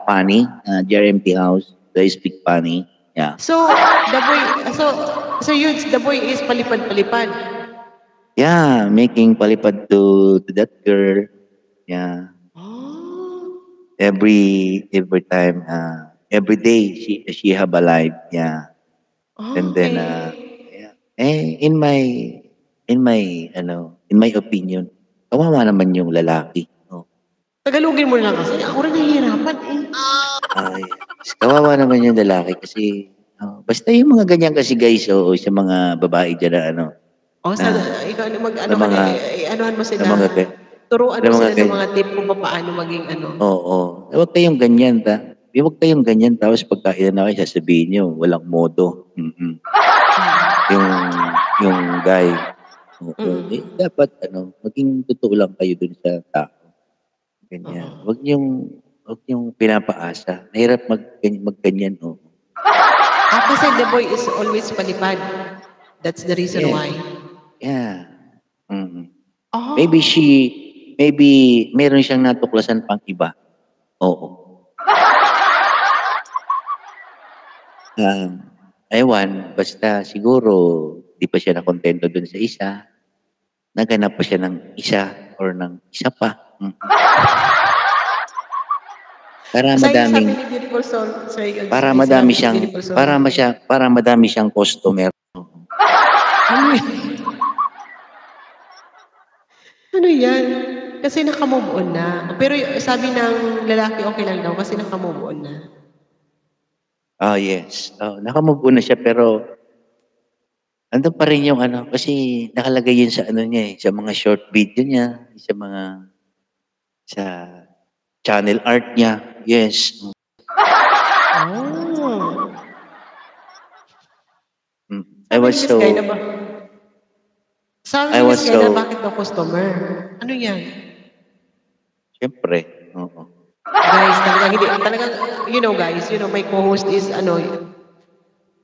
Pani, JRMT House. They speak Pani. Yeah. So, the boy, so, the boy is palipad-palipad. Yeah, making palipad to that girl. Yeah. Oh, Every time, every day she have a life. Yeah. And then, okay. yeah. In my opinion, kawawa naman yung lalaki. Oh. Tagalogin mo lang kasi. Ako rin nahihirapan eh. Ay, kawawa naman yung lalaki kasi basta yung mga ganyan kasi guys sa mga babae diyan na Oh, na ikaw sa mag-ano ka na, mga anuhan mo sa sila. mga Turuan sa mo mga sila ng ganyan. mga tip kung paano maging ano. Oo. Huwag kayong ganyan huwag kayong ganyan tapos pagkailan na kayo sasabihin niyo walang modo. Yung yung guy. Oo. Mm. Eh, dapat maging totoo lang kayo dun sa tao. Oo. Ganyan. Wag niyong pinapaasa. Mahirap magganyan, oh. Kasi the boy is always palipad. That's the reason Yeah. why. Yeah. Mm. Maybe Oh. maybe meron siyang natuklasan pang iba. Oo. Ewan, basta siguro di pa siya nakontento dun sa isa. Naghanap pa siya ng isa or ng isa pa. Para Sa yung sabi madaming ni Beautiful Soul, para may madami sinabi si siyang Beautiful Soul. para madami siyang customer. Ano yan? Ano yan? Kasi naka-move on na. Pero sabi ng lalaki okay lang daw kasi naka-move on na. Oh, yes. Oh, naka-move on na siya pero andun pa rin yung kasi nakalagay yun sa niya sa mga short video niya, sa channel art niya. Yes. Oh. I Sabi ni was Miss Guy na ba? so Sabi I ni Miss was Guy na so bakit daw customer? Ano yan? Siyempre, oo. Guys, talagang hindi, talagang, guys, my co-host is,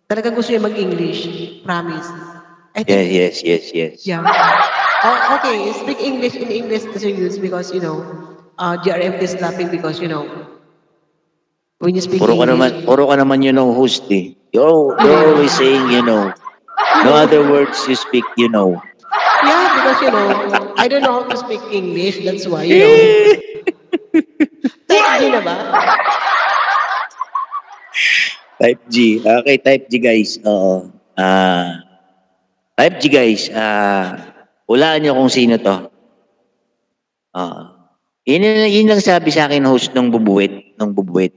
talagang gusto niya mag-English. Promise. I think, Yes. yeah. Oh, okay, speak English in English to use because, GRM is laughing because, when you speak English, Puro ka naman host eh. You're always saying, No other words you speak, Yeah, because, I don't know how to speak English. That's why, Type G na ba? Type G. Okay, type G guys. Oo. Type G guys. Hulaan niyo kung sino to. Yun lang sabi sa akin host nung bubuwit.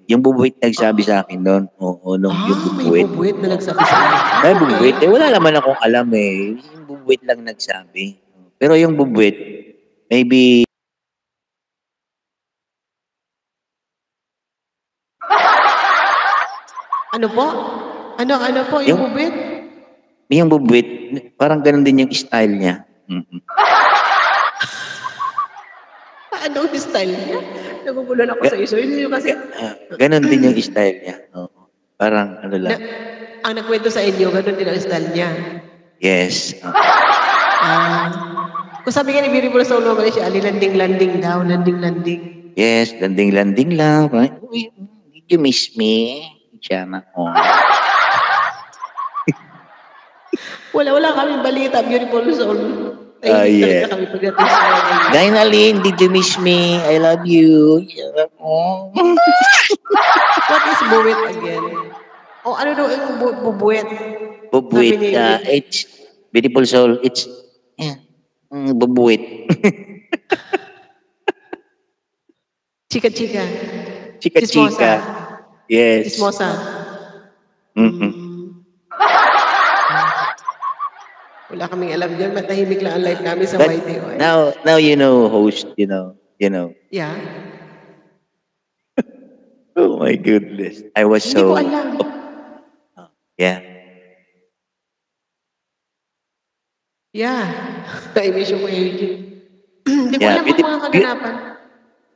Yung bubuwit nagsabi sa akin noon. Oo, yung May bubuwit. bubuit na nagsabi sa inyo. May bubuwit. Wala naman akong alam eh. Yung bubuwit lang nagsabi. Pero yung bubuwit, maybe Ano po? Ano po yung bubuit? yung bubuwit, parang ganun din yung style niya. Ano yung style niya? Nagugulan ako sa iso. Yun yung kasi... Ganun din yung style niya. Oo. Parang lang. Ang nagkwento sa inyo, ganun din ang style niya. Yes. Kung sabi nga ni Beautiful Soul naman siya, landing-landing daw, landing-landing. Yes, landing-landing lang. Uy, did you miss me? Siya na. Oh. Wala kami balita, Beautiful Soul. Yeah. Talaga kami pagdating sa Gainaline, did you miss me? I love you. Oh. What is buwit again? O ano daw yung bubuwit? Bubuwit. It's Beautiful Soul. It's bubuwit. Chika-chika. Chika-chika. Yes. Chismosa. Wala kaming alam dyan. Matahimik lang ang life namin sa YTO. Now you know, host, you know. Yeah. Oh my goodness. I was Hindi ko alam. Yeah. Yeah. Na-emission ko yung Hindi ko alam ang mga kaganapan.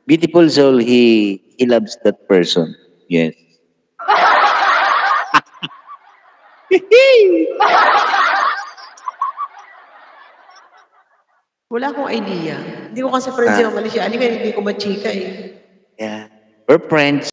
Beautiful Soul, he loves that person. Yes. Wala akong idea. Hindi ko kasi friends yung Malaysia. Hindi ko machika eh. Yeah. We're friends.